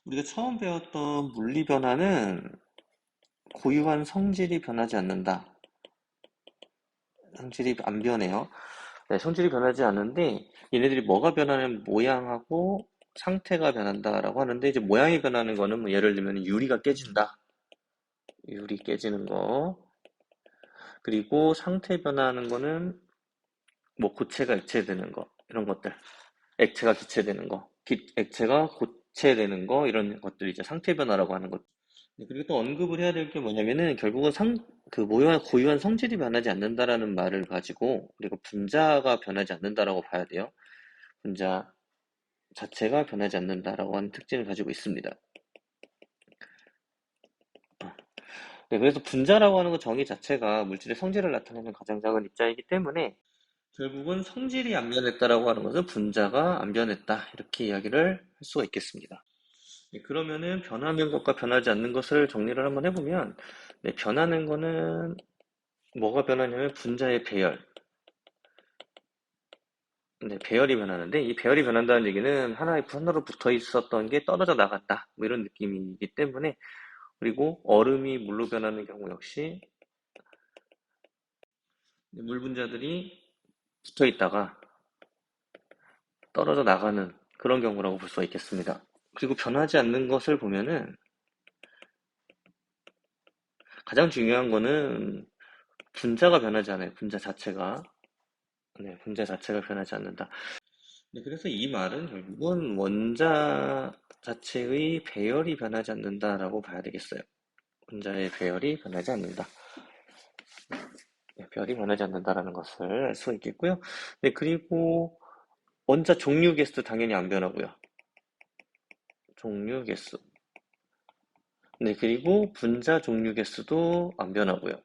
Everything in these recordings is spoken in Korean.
우리가 처음 배웠던 물리 변화는 고유한 성질이 변하지 않는다. 성질이 안 변해요. 네, 성질이 변하지 않는데 얘네들이 뭐가 변하는 모양하고 상태가 변한다라고 하는데 이제 모양이 변하는 거는 뭐 예를 들면 유리가 깨진다. 유리 깨지는 거. 그리고 상태 변화하는 거는 뭐 고체가 액체되는 거. 이런 것들. 액체가 기체되는 거. 액체가 고체되는 거. 이런 것들이 이제 상태 변화라고 하는 것. 네, 그리고 또 언급을 해야 될 게 뭐냐면은 결국은 고유한 성질이 변하지 않는다라는 말을 가지고 그리고 분자가 변하지 않는다라고 봐야 돼요. 분자 자체가 변하지 않는다라고 하는 특징을 가지고 있습니다. 네, 그래서 분자라고 하는 것 정의 자체가 물질의 성질을 나타내는 가장 작은 입자이기 때문에 결국은 성질이 안 변했다라고 하는 것은 분자가 안 변했다 이렇게 이야기를 할 수가 있겠습니다. 네, 그러면은 변하는 것과 변하지 않는 것을 정리를 한번 해보면 네, 변하는 거는 뭐가 변하냐면 분자의 배열. 네, 배열이 변하는데 이 배열이 변한다는 얘기는 하나로 붙어 있었던 게 떨어져 나갔다. 뭐 이런 느낌이기 때문에 그리고 얼음이 물로 변하는 경우 역시 물 분자들이 붙어 있다가 떨어져 나가는 그런 경우라고 볼 수가 있겠습니다. 그리고 변하지 않는 것을 보면은 가장 중요한 거는 분자가 변하지 않아요. 분자 자체가. 네, 분자 자체가 변하지 않는다. 네, 그래서 이 말은 결국은 원자 자체의 배열이 변하지 않는다라고 봐야 되겠어요. 분자의 배열이 변하지 않는다. 네, 배열이 변하지 않는다라는 것을 알 수 있겠고요. 네, 그리고 원자 종류 개수 당연히 안 변하고요. 종류 개수. 네, 그리고 분자 종류 개수도 안 변하고요.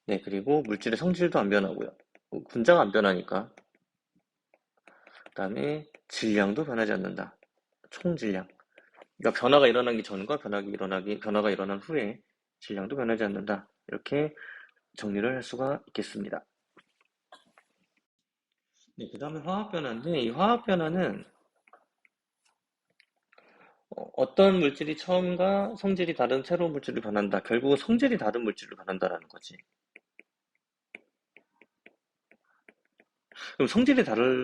네, 그리고 물질의 성질도 안 변하고요. 분자가 안 변하니까. 그다음에 질량도 변하지 않는다. 총 질량. 그러니까 변화가 일어나기 전과 변화가 일어난 후에 질량도 변하지 않는다. 이렇게 정리를 할 수가 있겠습니다. 네, 그 다음에 화학 변화인데 이 화학 변화는 어떤 물질이 처음과 성질이 다른 새로운 물질로 변한다. 결국은 성질이 다른 물질로 변한다라는 거지. 그럼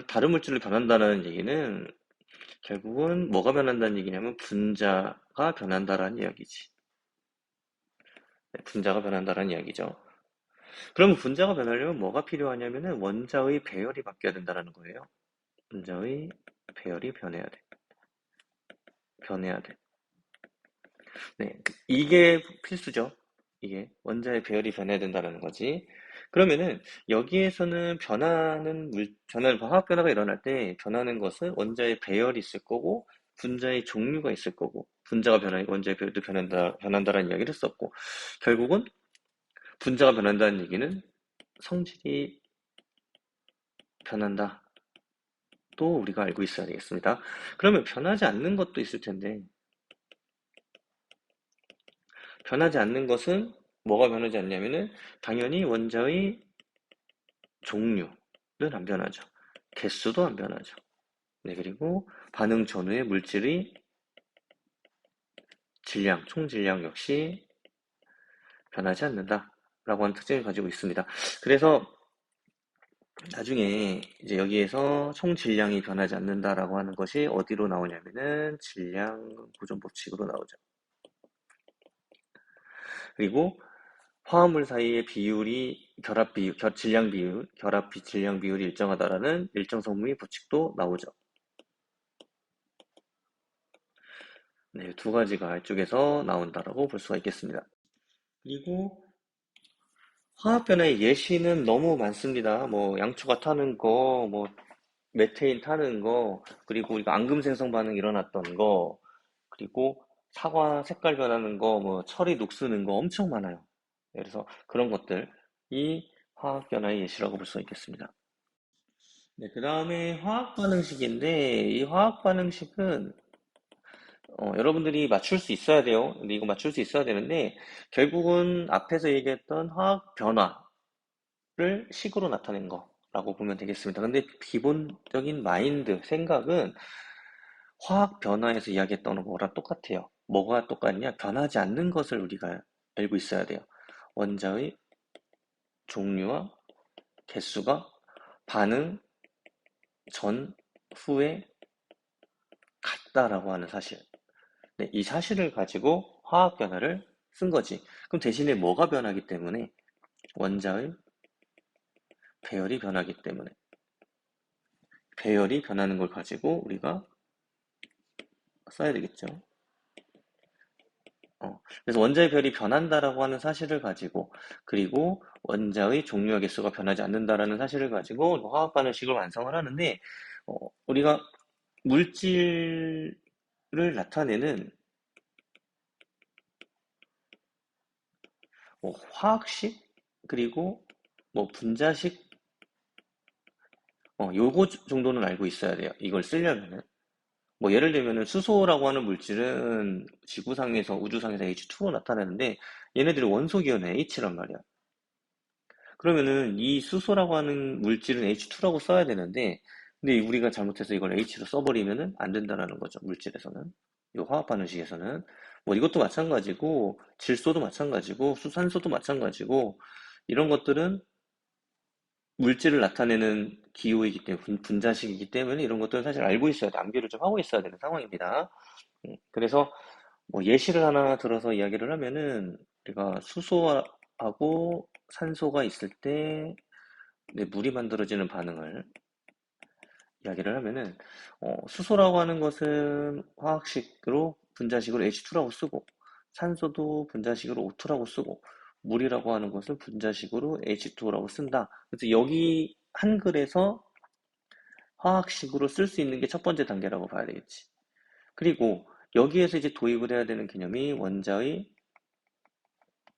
다른 물질로 변한다는 얘기는 결국은 뭐가 변한다는 얘기냐면 분자가 변한다라는 이야기지. 네, 분자가 변한다라는 이야기죠. 그러면 분자가 변하려면 뭐가 필요하냐면은 원자의 배열이 바뀌어야 된다는 거예요. 원자의 배열이 변해야 돼. 변해야 돼. 네, 이게 필수죠. 이게 원자의 배열이 변해야 된다는 거지. 그러면은 여기에서는 화학 변화가 일어날 때 변하는 것은 원자의 배열이 있을 거고 분자의 종류가 있을 거고 분자가 변하니까 원자의 배열도 변한다라는 이야기를 했었고 결국은 분자가 변한다는 얘기는 성질이 변한다. 또 우리가 알고 있어야 되겠습니다. 그러면 변하지 않는 것도 있을 텐데 변하지 않는 것은 뭐가 변하지 않냐면은 당연히 원자의 종류는 안 변하죠. 개수도 안 변하죠. 네, 그리고 반응 전후의 물질의 총질량 역시 변하지 않는다라고 하는 특징을 가지고 있습니다. 그래서 나중에 이제 여기에서 총질량이 변하지 않는다라고 하는 것이 어디로 나오냐면은 질량 보존 법칙으로 나오죠. 그리고 화합물 사이의 질량 비율이 일정하다라는 일정성분의 법칙도 나오죠. 네, 두 가지가 이쪽에서 나온다라고 볼 수가 있겠습니다. 그리고 화학 변화의 예시는 너무 많습니다. 뭐 양초가 타는 거, 뭐 메테인 타는 거, 그리고 우리가 앙금 생성 반응 일어났던 거, 그리고 사과 색깔 변하는 거, 뭐 철이 녹쓰는 거 엄청 많아요. 네, 그래서 그런 것들이 화학 변화의 예시라고 볼 수 있겠습니다. 네, 그 다음에 화학 반응식인데 이 화학 반응식은 여러분들이 맞출 수 있어야 돼요. 근데 이거 맞출 수 있어야 되는데 결국은 앞에서 얘기했던 화학 변화를 식으로 나타낸 거라고 보면 되겠습니다. 근데 기본적인 생각은 화학 변화에서 이야기했던 거랑 똑같아요. 뭐가 똑같냐? 변하지 않는 것을 우리가 알고 있어야 돼요. 원자의 종류와 개수가 반응 전, 후에 같다라고 하는 사실. 네, 이 사실을 가지고 화학 변화를 쓴 거지. 그럼 대신에 뭐가 변하기 때문에? 원자의 배열이 변하기 때문에. 배열이 변하는 걸 가지고 우리가 써야 되겠죠. 그래서 원자의 별이 변한다라고 하는 사실을 가지고, 그리고 원자의 종류와 개수가 변하지 않는다라는 사실을 가지고 화학 반응식을 완성을 하는데, 우리가 물질을 나타내는 뭐 화학식, 그리고 뭐 분자식, 요거 정도는 알고 있어야 돼요. 이걸 쓰려면은. 뭐 예를 들면은 수소라고 하는 물질은 지구상에서 우주상에서 H2로 나타나는데 얘네들이 원소기호는 H란 말이야. 그러면은 이 수소라고 하는 물질은 H2라고 써야 되는데 근데 우리가 잘못해서 이걸 H로 써버리면은 안 된다라는 거죠. 물질에서는. 이 화학 반응식에서는. 뭐 이것도 마찬가지고 질소도 마찬가지고 수산소도 마찬가지고 이런 것들은 물질을 나타내는 기호이기 때문에 분자식이기 때문에 이런 것들은 사실 알고 있어야 돼. 암기를 좀 하고 있어야 되는 상황입니다. 그래서 뭐 예시를 하나 들어서 이야기를 하면은 우리가 수소하고 산소가 있을 때 물이 만들어지는 반응을 이야기를 하면은 수소라고 하는 것은 화학식으로 분자식으로 H2라고 쓰고 산소도 분자식으로 O2라고 쓰고 물이라고 하는 것은 분자식으로 H2O라고 쓴다. 그래서 여기 한글에서 화학식으로 쓸 수 있는 게 첫 번째 단계라고 봐야 되겠지. 그리고 여기에서 이제 도입을 해야 되는 개념이 원자의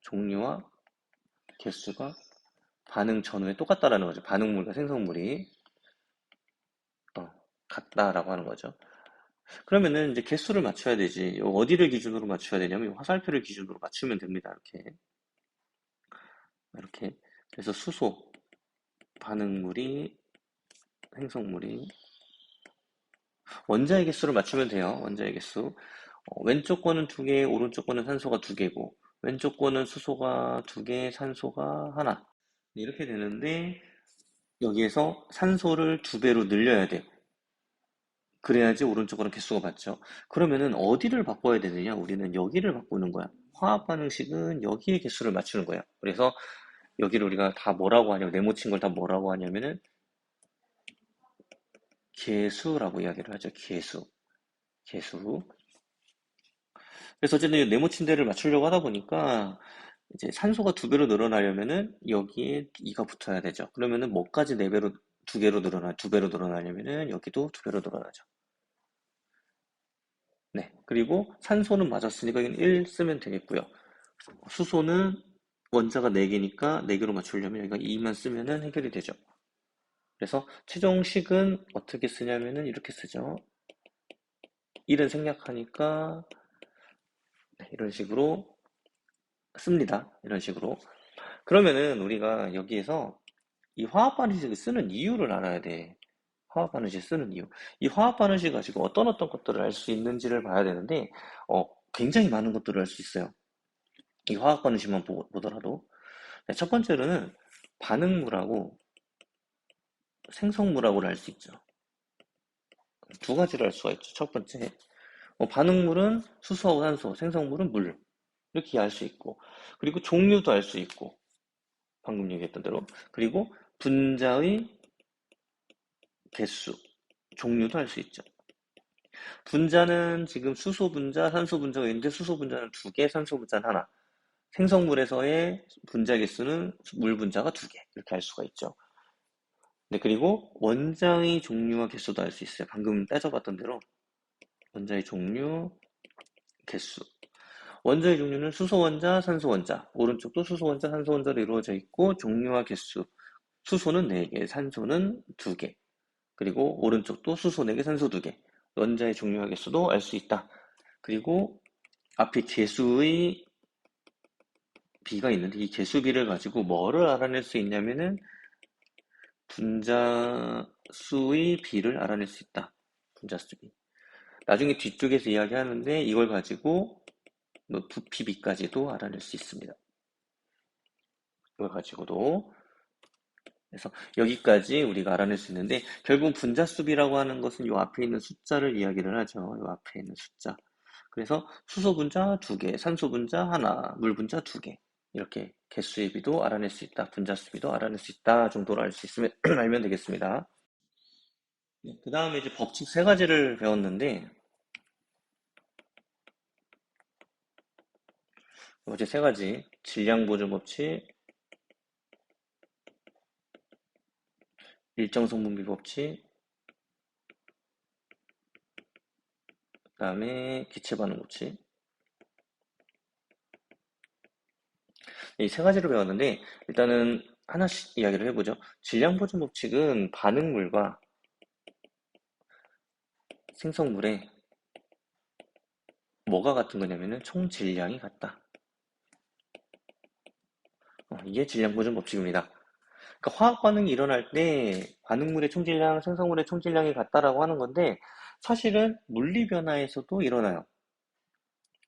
종류와 개수가 반응 전후에 똑같다라는 거죠. 반응물과 생성물이 어, 같다라고 하는 거죠. 그러면은 이제 개수를 맞춰야 되지. 어디를 기준으로 맞춰야 되냐면 화살표를 기준으로 맞추면 됩니다. 이렇게. 이렇게. 그래서 수소, 반응물이, 생성물이 원자의 개수를 맞추면 돼요. 원자의 개수. 왼쪽 거는 두 개, 오른쪽 거는 산소가 두 개고, 왼쪽 거는 수소가 두 개, 산소가 하나. 이렇게 되는데, 여기에서 산소를 두 배로 늘려야 돼. 그래야지 오른쪽으로 개수가 맞죠. 그러면은 어디를 바꿔야 되느냐? 우리는 여기를 바꾸는 거야. 화학 반응식은 여기에 개수를 맞추는 거야. 그래서 여기를 우리가 다 뭐라고 하냐면 네모친 걸 다 뭐라고 하냐면은 개수라고 이야기를 하죠. 개수. 개수. 그래서 어쨌든 이 네모친 데를 맞추려고 하다 보니까 이제 산소가 두 배로 늘어나려면은 여기에 2가 붙어야 되죠. 그러면은 뭐까지 네 배로 두 개로 늘어나 두 배로 늘어나려면은 여기도 두 배로 늘어나죠. 네. 그리고 산소는 맞았으니까 여기는 1 쓰면 되겠고요. 수소는 원자가 4개니까 4개로 맞추려면 여기가 2만 쓰면은 해결이 되죠. 그래서 최종식은 어떻게 쓰냐면은 이렇게 쓰죠. 1은 생략하니까 네, 이런 식으로 씁니다. 이런 식으로. 그러면은 우리가 여기에서 이 화학 반응식을 쓰는 이유를 알아야 돼. 화학 반응식 쓰는 이유. 이 화학 반응식 가지고 어떤 것들을 알 수 있는지를 봐야 되는데, 굉장히 많은 것들을 알 수 있어요. 이 화학 반응식만 보더라도. 네, 첫 번째로는 반응물하고 생성물하고를 알 수 있죠. 두 가지를 알 수가 있죠. 첫 번째, 반응물은 수소하고 산소, 생성물은 물. 이렇게 알 수 있고, 그리고 종류도 알 수 있고, 방금 얘기했던 대로. 그리고 분자의 개수, 종류도 알 수 있죠. 분자는 지금 수소 분자, 산소 분자가 있는데 수소 분자는 두 개, 산소 분자는 하나. 생성물에서의 분자 개수는 물 분자가 두 개. 이렇게 알 수가 있죠. 네, 그리고 원자의 종류와 개수도 알 수 있어요. 방금 따져봤던 대로 원자의 종류, 개수. 원자의 종류는 수소 원자, 산소 원자. 오른쪽도 수소 원자, 산소 원자로 이루어져 있고 종류와 개수. 수소는 4개, 산소는 2개. 그리고 오른쪽도 수소 4개, 산소 2개. 원자의 종류와 개수도 알 수 있다. 그리고 앞에 개수의 비가 있는데 이 개수비를 가지고 뭐를 알아낼 수 있냐면은 분자수의 비를 알아낼 수 있다. 분자수 비. 나중에 뒤쪽에서 이야기하는데 이걸 가지고 뭐 부피, 미까지도 알아낼 수 있습니다. 이걸 가지고도. 그래서 여기까지 우리가 알아낼 수 있는데 결국 분자수비라고 하는 것은 이 앞에 있는 숫자를 이야기를 하죠. 이 앞에 있는 숫자. 그래서 수소 분자 2개, 산소 분자 하나, 물 분자 2개. 이렇게 개수의 비도 알아낼 수 있다. 분자수비도 알아낼 수 있다. 정도로 알 수 있으면 알면 되겠습니다. 네, 그 다음에 이제 법칙 세 가지를 배웠는데 어제 세 가지 질량 보존 법칙, 일정 성분비 법칙, 그다음에 기체 반응 법칙. 이 세 가지를 배웠는데 일단은 하나씩 이야기를 해보죠. 질량 보존 법칙은 반응물과 생성물의 뭐가 같은 거냐면은 총 질량이 같다. 이게 질량 보존 법칙입니다. 그러니까 화학 반응이 일어날 때 반응물의 총질량, 생성물의 총질량이 같다라고 하는 건데 사실은 물리 변화에서도 일어나요.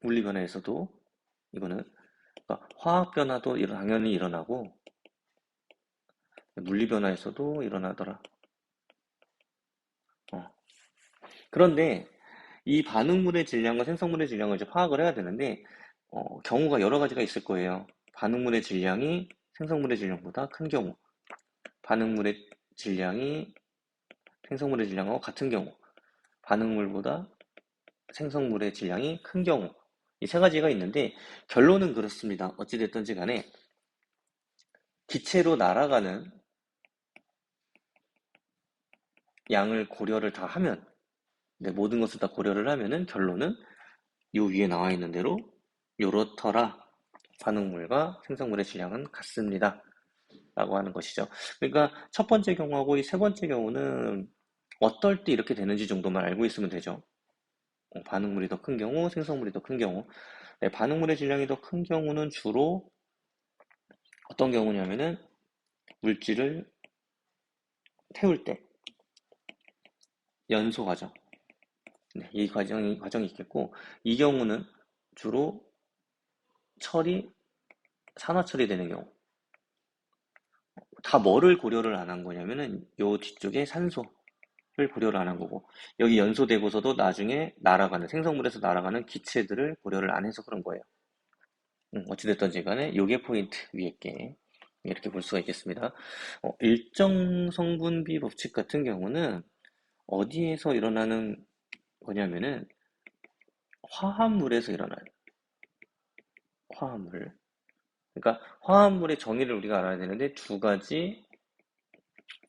물리 변화에서도 이거는 그러니까 화학 변화도 당연히 일어나고 물리 변화에서도 일어나더라. 어. 그런데 이 반응물의 질량과 생성물의 질량을 이제 파악을 해야 되는데 경우가 여러 가지가 있을 거예요. 반응물의 질량이 생성물의 질량보다 큰 경우, 반응물의 질량이 생성물의 질량하고 같은 경우, 반응물보다 생성물의 질량이 큰 경우, 이 세 가지가 있는데 결론은 그렇습니다. 어찌됐든지 간에 기체로 날아가는 양을 고려를 다 하면, 모든 것을 다 고려를 하면은 결론은 요 위에 나와 있는 대로 요렇더라. 반응물과 생성물의 질량은 같습니다. 라고 하는 것이죠. 그러니까 첫 번째 경우하고 이 세 번째 경우는 어떨 때 이렇게 되는지 정도만 알고 있으면 되죠. 반응물이 더 큰 경우, 생성물이 더 큰 경우. 네, 반응물의 질량이 더 큰 경우는 주로 어떤 경우냐면은 물질을 태울 때 연소 과정. 네, 이 과정이 있겠고, 이 경우는 주로 산화 처리되는 경우. 다 뭐를 고려를 안 한 거냐면은 요 뒤쪽에 산소를 고려를 안 한 거고, 여기 연소되고서도 나중에 생성물에서 날아가는 기체들을 고려를 안 해서 그런 거예요. 어찌됐든지 간에 요게 포인트 위에 게 이렇게 볼 수가 있겠습니다. 일정 성분비 법칙 같은 경우는 어디에서 일어나는 거냐면은 화합물에서 일어나요. 화합물. 그러니까 화합물의 정의를 우리가 알아야 되는데 두 가지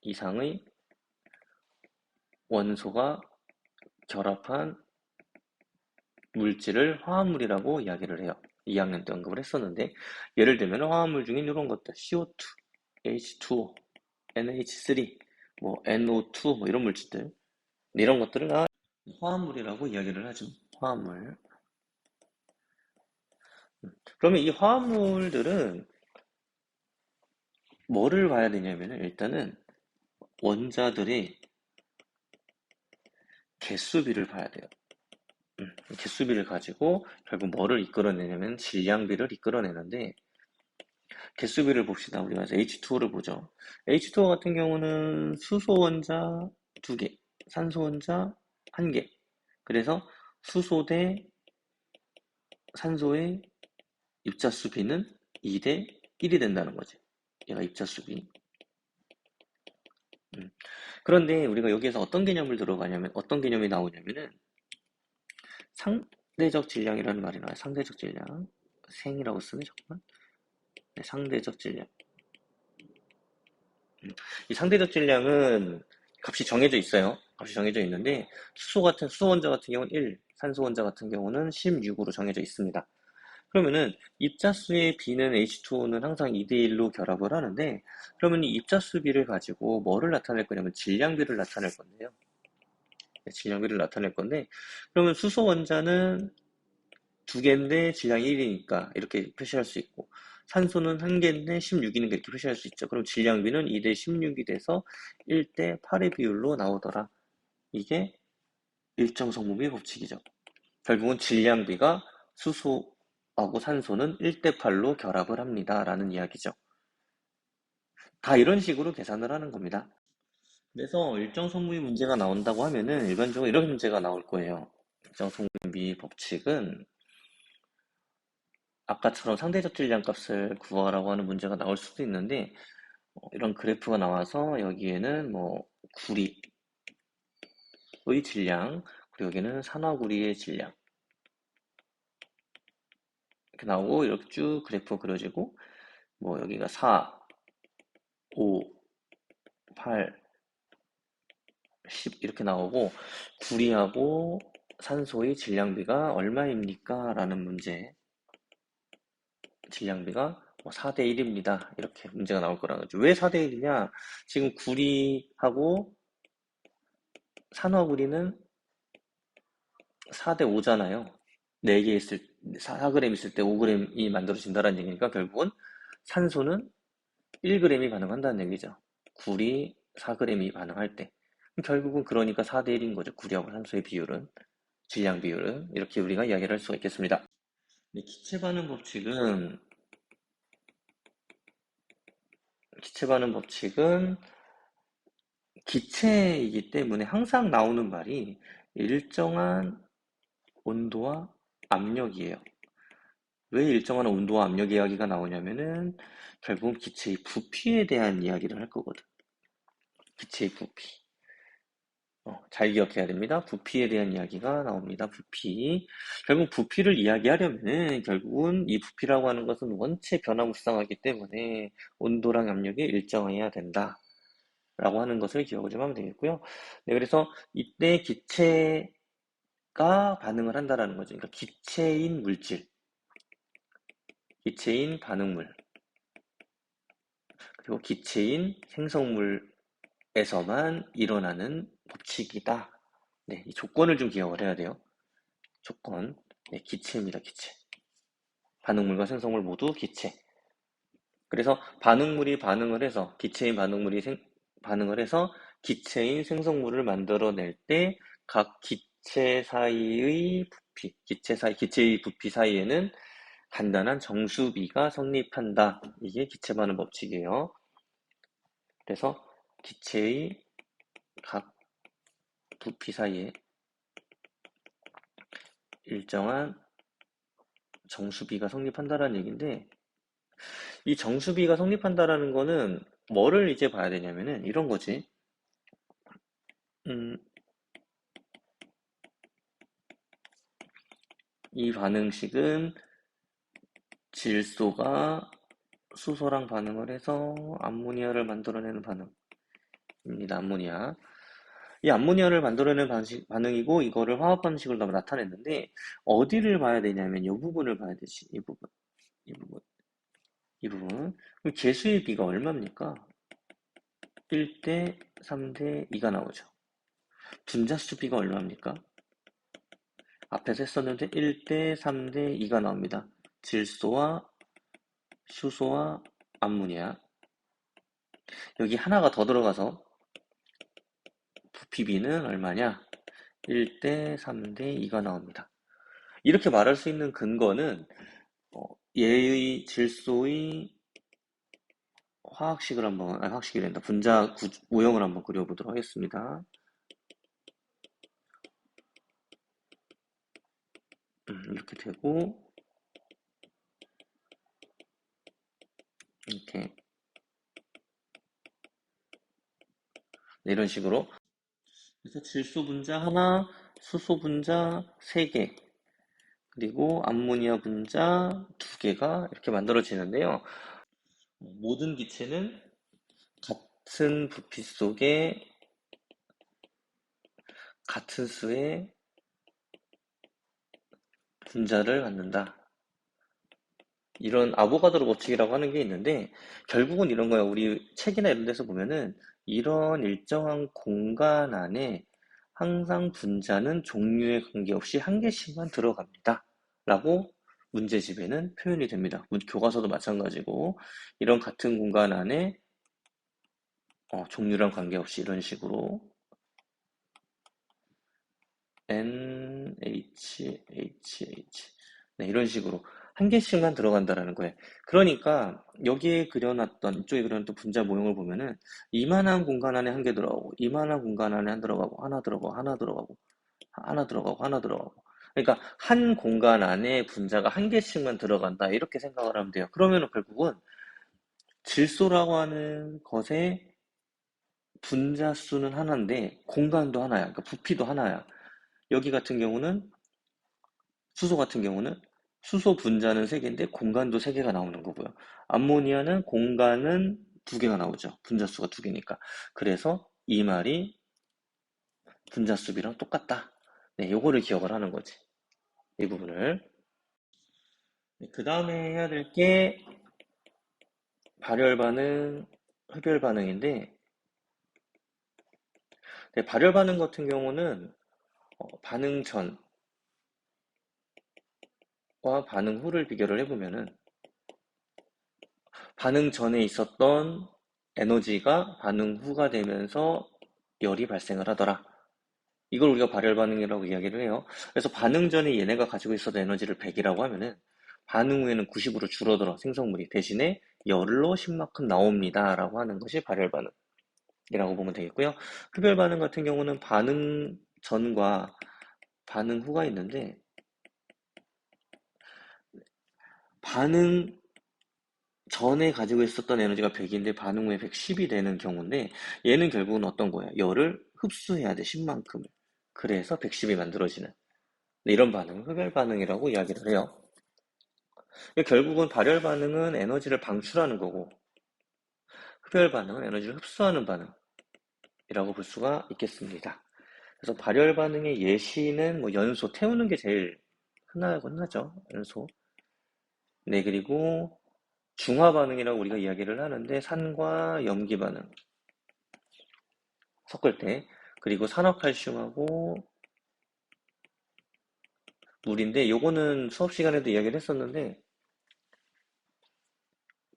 이상의 원소가 결합한 물질을 화합물이라고 이야기를 해요. 2학년 때 언급을 했었는데 예를 들면 화합물 중에 이런 것들 CO2, H2O, NH3, 뭐 NO2 뭐 이런 물질들 이런 것들을 다 화합물이라고 이야기를 하죠. 화합물. 그러면 이 화합물들은 뭐를 봐야 되냐면은 일단은 원자들의 개수비를 봐야 돼요. 개수비를 가지고 결국 뭐를 이끌어내냐면 질량비를 이끌어내는데 개수비를 봅시다. 우리가 H2O를 보죠. H2O 같은 경우는 수소 원자 2개, 산소 원자 1개. 그래서 수소 대 산소의 입자수비는 2대 1이 된다는 거지. 얘가 입자수비. 그런데 우리가 여기에서 어떤 개념이 나오냐면은 상대적 질량이라는 말이 나와요. 상대적 질량. 생이라고 쓰네, 잠깐만. 네, 상대적 질량. 이 상대적 질량은 값이 정해져 있어요. 값이 정해져 있는데 수소 원자 같은 경우는 1, 산소 원자 같은 경우는 16으로 정해져 있습니다. 그러면은 입자수의 B는 H2O는 항상 2대1로 결합을 하는데 그러면 이 입자수 B를 가지고 뭐를 나타낼 거냐면 질량비를 나타낼 건데요. 네, 질량비를 나타낼 건데 그러면 수소 원자는 2개인데 질량이 1이니까 이렇게 표시할 수 있고 산소는 1개인데 16이니까 이렇게 표시할 수 있죠. 그럼 질량비는 2대 16이 돼서 1대 8의 비율로 나오더라. 이게 일정 성분비의 법칙이죠. 결국은 질량비가 수소하고 산소는 1대8로 결합을 합니다. 라는 이야기죠. 다 이런 식으로 계산을 하는 겁니다. 그래서 일정 성분비 문제가 나온다고 하면은 일반적으로 이런 문제가 나올 거예요. 일정 성분비 법칙은 아까처럼 상대적 질량 값을 구하라고 하는 문제가 나올 수도 있는데 이런 그래프가 나와서 여기에는 뭐 구리의 질량 그리고 여기는 산화구리의 질량 이렇게 나오고 이렇게 쭉 그래프가 그려지고 뭐 여기가 4, 5, 8, 10 이렇게 나오고 구리하고 산소의 질량비가 얼마입니까? 라는 문제 질량비가 뭐 4대 1입니다. 이렇게 문제가 나올 거라는 거죠. 왜 4대 1이냐? 지금 구리하고 산화구리는 4대 5잖아요. 4개 있을 4g 있을 때 5g이 만들어진다는 얘기니까 결국은 산소는 1g이 반응한다는 얘기죠. 구리 4g이 반응할 때. 결국은 그러니까 4대 1인 거죠. 구리하고 산소의 비율은. 질량 비율은. 이렇게 우리가 이야기를 할 수가 있겠습니다. 네, 기체 반응 법칙은 기체이기 때문에 항상 나오는 말이 일정한 온도와 압력이에요. 왜 일정한 온도와 압력 이야기가 나오냐면은 결국은 기체의 부피에 대한 이야기를 할 거거든. 기체의 부피. 잘 기억해야 됩니다. 부피에 대한 이야기가 나옵니다. 부피. 결국 부피를 이야기하려면은 결국은 이 부피라고 하는 것은 원체 변화무쌍하기 때문에 온도랑 압력이 일정해야 된다. 라고 하는 것을 기억을 좀 하면 되겠고요. 네, 그래서 이때 기체가 반응을 한다라는 거죠. 그러니까 기체인 물질, 기체인 반응물, 그리고 기체인 생성물에서만 일어나는 법칙이다. 네, 이 조건을 좀 기억을 해야 돼요. 조건. 네, 기체입니다, 기체. 반응물과 생성물 모두 기체. 그래서 반응물이 반응을 해서, 기체인 반응물이 반응을 해서 기체인 생성물을 만들어낼 때 각 기체 사이의 부피, 기체의 부피 사이에는 간단한 정수비가 성립한다. 이게 기체 반응 법칙이에요. 그래서 기체의 각 부피 사이에 일정한 정수비가 성립한다라는 얘기인데, 이 정수비가 성립한다라는 거는 뭐를 이제 봐야 되냐면은 이런 거지. 음, 이 반응식은 질소가 수소랑 반응을 해서 암모니아를 만들어내는 반응입니다. 암모니아. 이 암모니아를 만들어내는 반응이고 이거를 화학 방식으로 나타냈는데 어디를 봐야 되냐면 이 부분을 봐야 되지. 이 부분, 이 부분, 이 부분. 그럼 개수의 비가 얼마입니까? 1대 3대 2가 나오죠. 분자수 비가 얼마입니까? 앞에서 했었는데 1대 3대 2가 나옵니다. 질소와 수소와 암모니아. 여기 하나가 더 들어가서 부피비는 얼마냐? 1대 3대 2가 나옵니다. 이렇게 말할 수 있는 근거는 얘의 질소의 화학식을 한번, 화학식이 된다. 분자 모형을 한번 그려보도록 하겠습니다. 이렇게 되고, 이렇게. 네, 이런 식으로. 그래서 질소 분자 하나, 수소 분자 3개, 그리고 암모니아 분자 2개가 이렇게 만들어지는데요. 모든 기체는 같은 부피 속에 같은 수의 분자를 갖는다. 이런 아보가드로 법칙이라고 하는 게 있는데 결국은 이런 거야. 우리 책이나 이런 데서 보면은 이런 일정한 공간 안에 항상 분자는 종류에 관계없이 한 개씩만 들어갑니다. 라고 문제집에는 표현이 됩니다. 교과서도 마찬가지고 이런 같은 공간 안에 종류랑 관계없이 이런 식으로 NHHH. 네, 이런 식으로 한 개씩만 들어간다라는 거예요. 그러니까 여기에 그려놨던 이쪽에 그려놨던 분자 모형을 보면은 이만한 공간 안에 한 개 들어가고 이만한 공간 안에 한 들어가고 하나 들어가고 하나 들어가고 하나 들어가고 하나 들어가고 그러니까 한 공간 안에 분자가 한 개씩만 들어간다 이렇게 생각을 하면 돼요. 그러면은 결국은 질소라고 하는 것의 분자 수는 하나인데 공간도 하나야. 그러니까 부피도 하나야. 여기 같은 경우는 수소 같은 경우는 수소 분자는 3개인데 공간도 3개가 나오는 거고요. 암모니아는 공간은 2개가 나오죠. 분자 수가 2개니까. 그래서 이 말이 분자 수비랑 똑같다. 네, 요거를 기억을 하는 거지. 이 부분을. 네, 그 다음에 해야 될 게 발열 반응, 흡열 반응인데 네, 발열 반응 같은 경우는 반응 전과 반응 후를 비교를 해보면은 반응 전에 있었던 에너지가 반응 후가 되면서 열이 발생을 하더라. 이걸 우리가 발열 반응이라고 이야기를 해요. 그래서 반응 전에 얘네가 가지고 있었던 에너지를 100이라고 하면은 반응 후에는 90으로 줄어들어 생성물이 대신에 열로 10만큼 나옵니다라고 하는 것이 발열 반응이라고 보면 되겠고요. 흡열 반응 같은 경우는 반응 전과 반응 후가 있는데 반응 전에 가지고 있었던 에너지가 100인데 반응 후에 110이 되는 경우인데 얘는 결국은 어떤 거야? 열을 흡수해야 돼, 10만큼을. 그래서 110이 만들어지는 이런 반응을 흡열 반응이라고 이야기를 해요. 결국은 발열 반응은 에너지를 방출하는 거고 흡열 반응은 에너지를 흡수하는 반응이라고 볼 수가 있겠습니다. 그래서 발열 반응의 예시는 뭐 연소 태우는 게 제일 흔하죠. 연소. 네, 그리고 중화 반응이라고 우리가 이야기를 하는데 산과 염기 반응 섞을 때 그리고 산화칼슘하고 물인데 요거는 수업 시간에도 이야기를 했었는데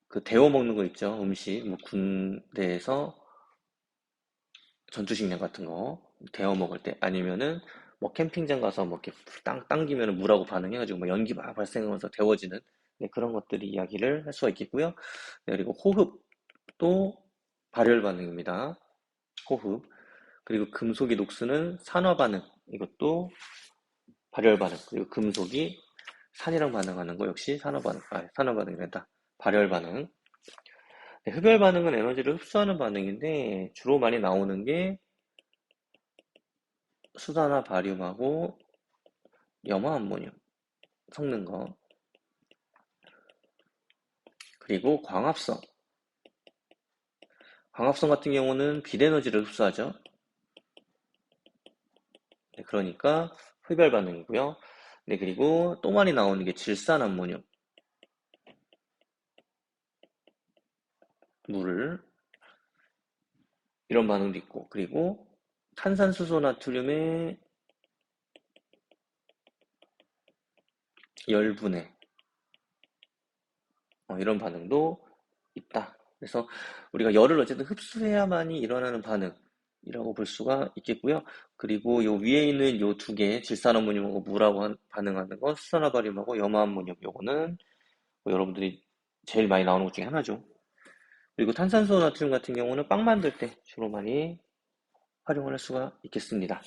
그 데워 먹는 거 있죠. 음식 뭐 군대에서 전투식량 같은 거 데워 먹을 때 아니면은 뭐 캠핑장 가서 뭐 이렇게 당기면 물하고 반응해가지고 뭐 연기 막 발생하면서 데워지는 네, 그런 것들이 이야기를 할 수가 있겠고요. 네, 그리고 호흡도 발열 반응입니다. 호흡. 그리고 금속이 녹쓰는 산화 반응. 이것도 발열 반응. 그리고 금속이 산이랑 반응하는 거 역시 산화 반응. 산화 반응이란다. 발열 반응. 네, 흡열 반응은 에너지를 흡수하는 반응인데 주로 많이 나오는 게 수산화 바륨하고 염화암모늄 섞는 거. 그리고 광합성. 광합성 같은 경우는 빛에너지를 흡수하죠. 네, 그러니까 흡열 반응이고요. 네, 그리고 또 많이 나오는 게 질산암모늄. 물을 이런 반응도 있고 그리고 탄산수소 나트륨의 열분해 이런 반응도 있다. 그래서 우리가 열을 어쨌든 흡수해야만이 일어나는 반응이라고 볼 수가 있겠고요. 그리고 요 위에 있는 요 두 개, 질산아모늄하고 물하고 반응하는 건 수산화바륨하고 염화암모늄. 요거는 뭐 여러분들이 제일 많이 나오는 것 중에 하나죠. 그리고 탄산수 나트륨 같은 경우는 빵 만들 때 주로 많이 활용을 할 수가 있겠습니다.